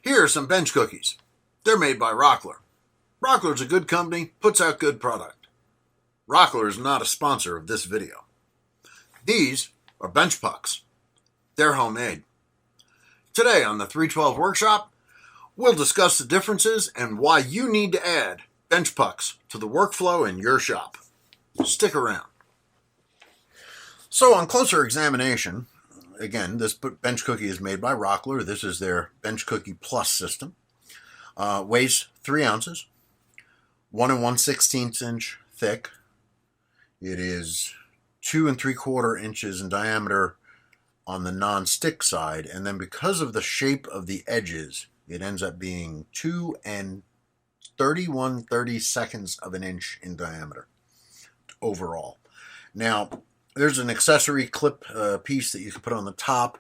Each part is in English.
Here are some bench cookies. They're made by Rockler. Rockler's a good company, puts out good product. Rockler is not a sponsor of this video. These are bench pucks. They're homemade. Today on the 312 Workshop, we'll discuss the differences and why you need to add bench pucks to the workflow in your shop. Stick around. So on closer examination, again, this bench cookie is made by Rockler. This is their Bench Cookie Plus system. Weighs 3 ounces, 1 1/16 inch thick. It is 2 3/4 inches in diameter on the non-stick side, and then because of the shape of the edges, it ends up being 2 31/32 of an inch in diameter overall. Now, there's an accessory clip piece that you can put on the top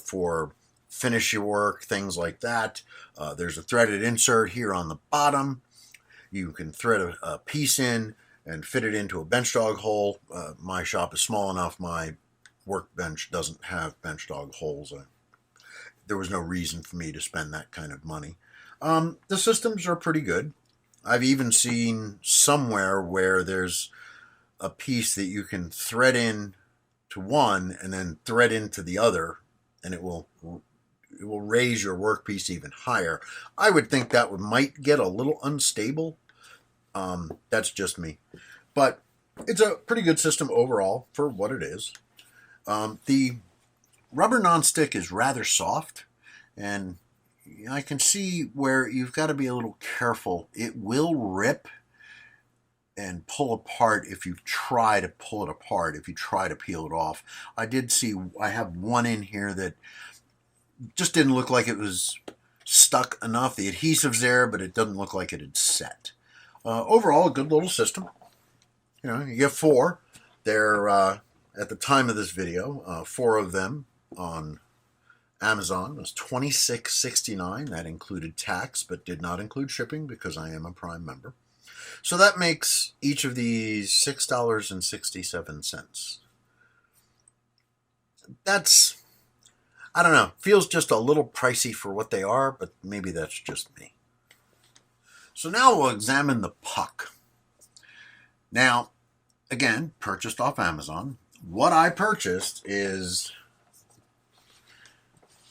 for finish your work, things like that. There's a threaded insert here on the bottom. You can thread a piece in and fit it into a bench dog hole. My shop is small enough. My workbench doesn't have bench dog holes. There was no reason for me to spend that kind of money. The systems are pretty good. I've even seen somewhere where there's a piece that you can thread in to one and then thread into the other, and it will raise your workpiece even higher. I would think that might get a little unstable. That's just me. But it's a pretty good system overall for what it is. The rubber nonstick is rather soft, and I can see where you've got to be a little careful. It will rip and pull apart if you try to pull it apart, if you try to peel it off. I have one in here that just didn't look like it was stuck enough. The adhesive's there, but it doesn't look like it had set. Overall, a good little system. You get 4. They're, at the time of this video, 4 of them on Amazon. It was $26.69. That included tax, but did not include shipping because I am a Prime member. So that makes each of these $6.67. That's, I don't know, feels just a little pricey for what they are, but maybe that's just me. So now we'll examine the puck. Now, again, purchased off Amazon. What I purchased is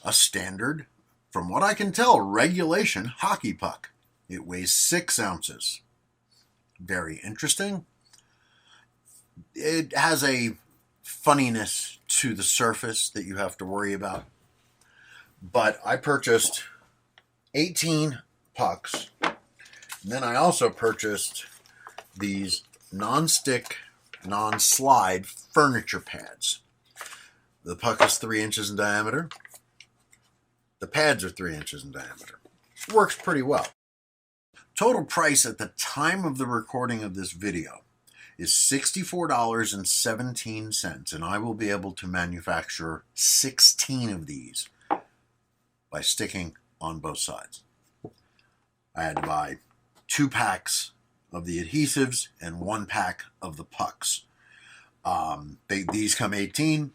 a standard, from what I can tell, regulation hockey puck. It weighs 6 ounces. Very interesting. It has a funniness to the surface that you have to worry about. But I purchased 18 pucks. And then I also purchased these non-stick, non-slide furniture pads. The puck is 3 inches in diameter. The pads are 3 inches in diameter. Works pretty well. Total price at the time of the recording of this video is $64.17, and I will be able to manufacture 16 of these by sticking on both sides. I had to buy 2 packs of the adhesives and 1 pack of the pucks. These come 18.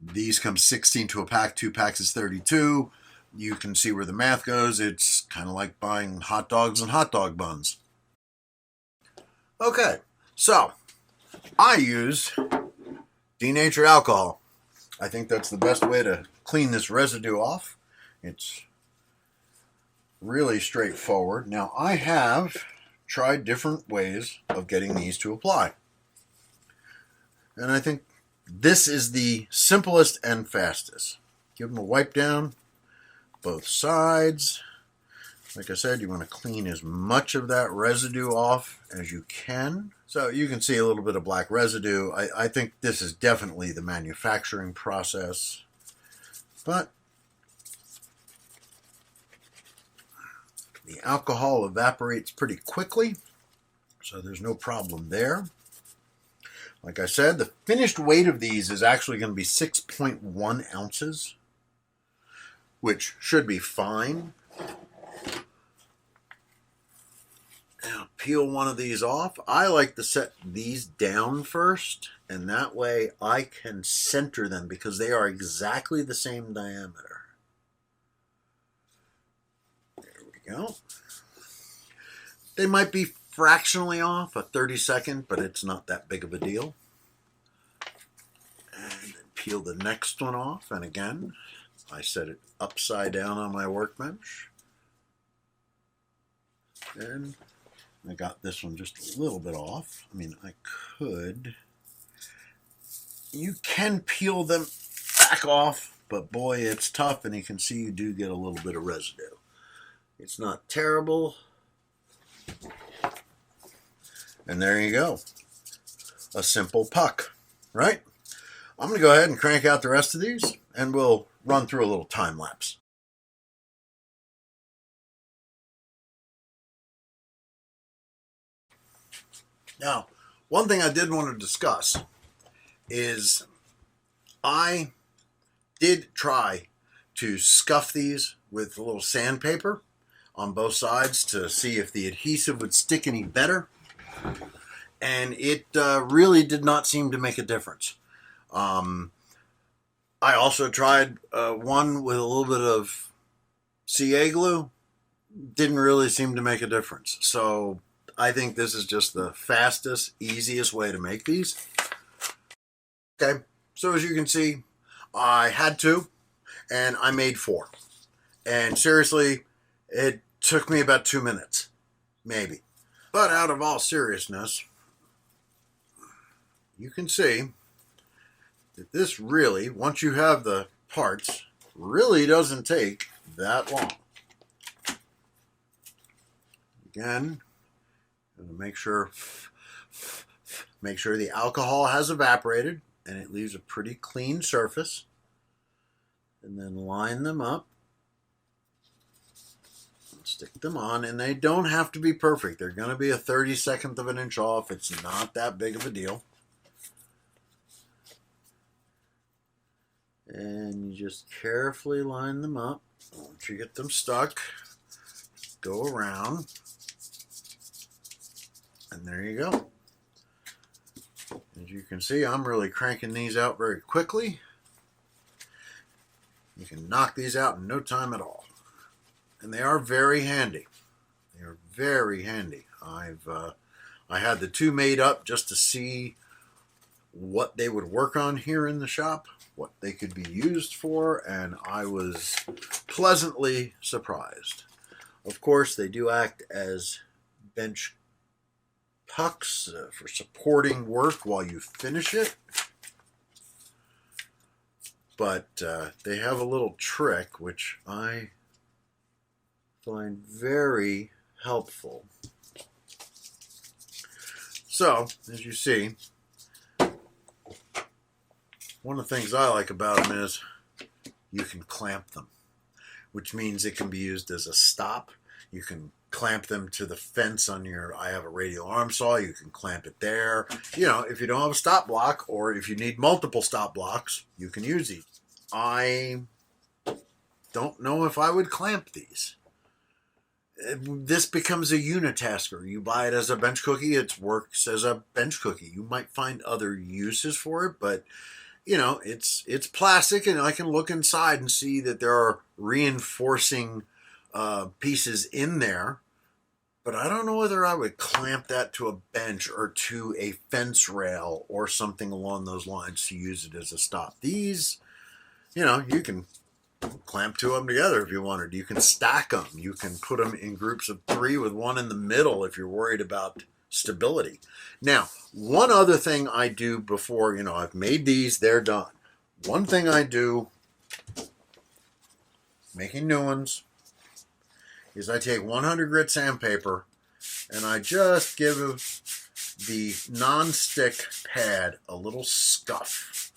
These come 16 to a pack. 2 packs is 32. You can see where the math goes. It's kind of like buying hot dogs and hot dog buns. Okay, so I use denatured alcohol. I think that's the best way to clean this residue off. It's really straightforward. Now, I have tried different ways of getting these to apply. And I think this is the simplest and fastest. Give them a wipe down, both sides. Like I said, you want to clean as much of that residue off as you can. So you can see a little bit of black residue. I think this is definitely the manufacturing process. But the alcohol evaporates pretty quickly, so there's no problem there. Like I said, the finished weight of these is actually going to be 6.1 ounces, which should be fine. Now, peel one of these off. I like to set these down first, and that way I can center them because they are exactly the same diameter. go. They might be fractionally off, a 32nd, but it's not that big of a deal. And peel the next one off, and again, I set it upside down on my workbench. And I got this one just a little bit off. I mean, I could. You can peel them back off, but boy, it's tough, and you can see you do get a little bit of residue. It's not terrible. And there you go. A simple puck, right? I'm going to go ahead and crank out the rest of these, and we'll run through a little time lapse. Now, one thing I did want to discuss is I did try to scuff these with a little sandpaper on both sides to see if the adhesive would stick any better, and it really did not seem to make a difference. I also tried one with a little bit of CA glue. Didn't really seem to make a difference. So I think this is just the fastest, easiest way to make these. Okay, so as you can see, I had two, and I made four. And seriously, it took me about 2 minutes, maybe. But out of all seriousness, you can see that this really, once you have the parts, really doesn't take that long. Again, I'm going to make sure the alcohol has evaporated and it leaves a pretty clean surface. And then line them up. Stick them on, and they don't have to be perfect. They're going to be a 32nd of an inch off. It's not that big of a deal. And you just carefully line them up. Once you get them stuck, go around. And there you go. As you can see, I'm really cranking these out very quickly. You can knock these out in no time at all. And they are very handy. They are very handy. I had the two made up just to see what they would work on here in the shop, what they could be used for, and I was pleasantly surprised. Of course, they do act as bench pucks for supporting work while you finish it. But they have a little trick which I find very helpful. So, as you see, one of the things I like about them is you can clamp them, which means it can be used as a stop. You can clamp them to the fence on your, I have a radial arm saw, you can clamp it there. You know, if you don't have a stop block, or if you need multiple stop blocks, you can use these. I don't know if I would clamp these. This becomes a unitasker. You buy it as a bench cookie, it works as a bench cookie. You might find other uses for it, but you know, it's plastic, and I can look inside and see that there are reinforcing pieces in there. But I don't know whether I would clamp that to a bench or to a fence rail or something along those lines to use it as a stop. These, you know, you can clamp two of them together if you wanted. You can stack them. You can put them in groups of 3 with one in the middle if you're worried about stability. Now, one other thing I do before, you know, I've made these, they're done. One thing I do, making new ones, is I take 100 grit sandpaper and I just give the non-stick pad a little scuff.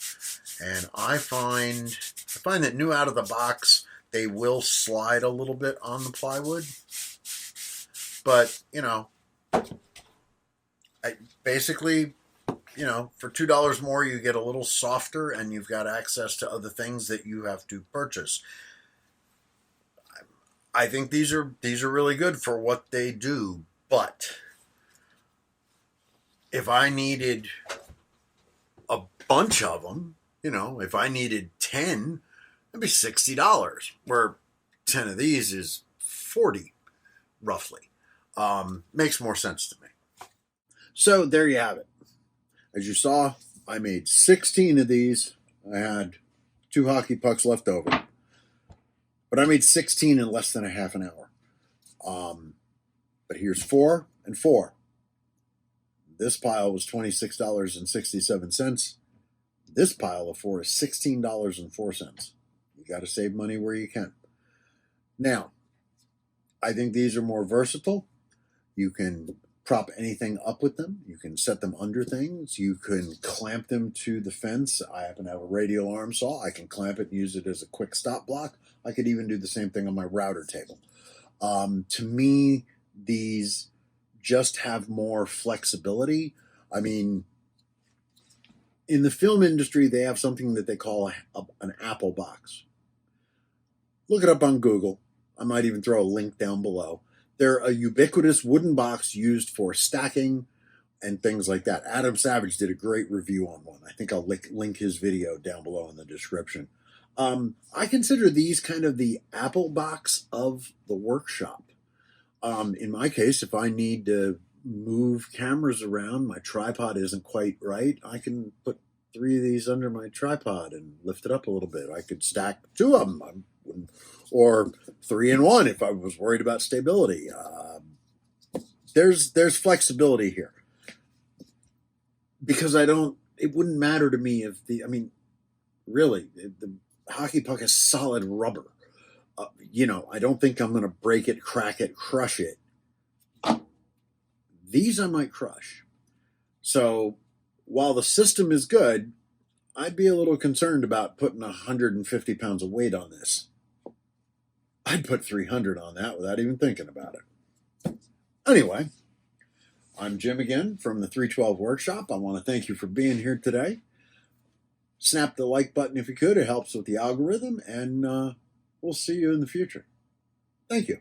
And I find that new out of the box, they will slide a little bit on the plywood. But, you know, basically, you know, for $2 more, you get a little softer and you've got access to other things that you have to purchase. I think these are really good for what they do, but if I needed a bunch of them, you know, if I needed 10, it'd be $60, where 10 of these is $40. roughly. Makes more sense to me. So there you have it. As you saw, I made 16 of these. I had 2 hockey pucks left over, but I made 16 in less than a half an hour. But here's 4 and 4. This pile was $26.67. This pile of 4 is $16.04. You got to save money where you can. Now, I think these are more versatile. You can prop anything up with them. You can set them under things. You can clamp them to the fence. I happen to have a radial arm saw. I can clamp it and use it as a quick stop block. I could even do the same thing on my router table. To me, these just have more flexibility. I mean, in the film industry, they have something that they call an Apple box. Look it up on Google. I might even throw a link down below. They're a ubiquitous wooden box used for stacking and things like that. Adam Savage did a great review on one. I think I'll link his video down below in the description. I consider these kind of the Apple box of the workshop. In my case, if I need to move cameras around, my tripod isn't quite right, I can put 3 of these under my tripod and lift it up a little bit. I could stack 2 of them, or 3 in 1 if I was worried about stability. There's flexibility here, because it wouldn't matter to me if really, the hockey puck is solid rubber. I don't think I'm going to break it, crack it, crush it. These I might crush. So while the system is good, I'd be a little concerned about putting 150 pounds of weight on this. I'd put 300 on that without even thinking about it. Anyway, I'm Jim again from the 312 Workshop. I want to thank you for being here today. Snap the like button if you could. It helps with the algorithm, and we'll see you in the future. Thank you.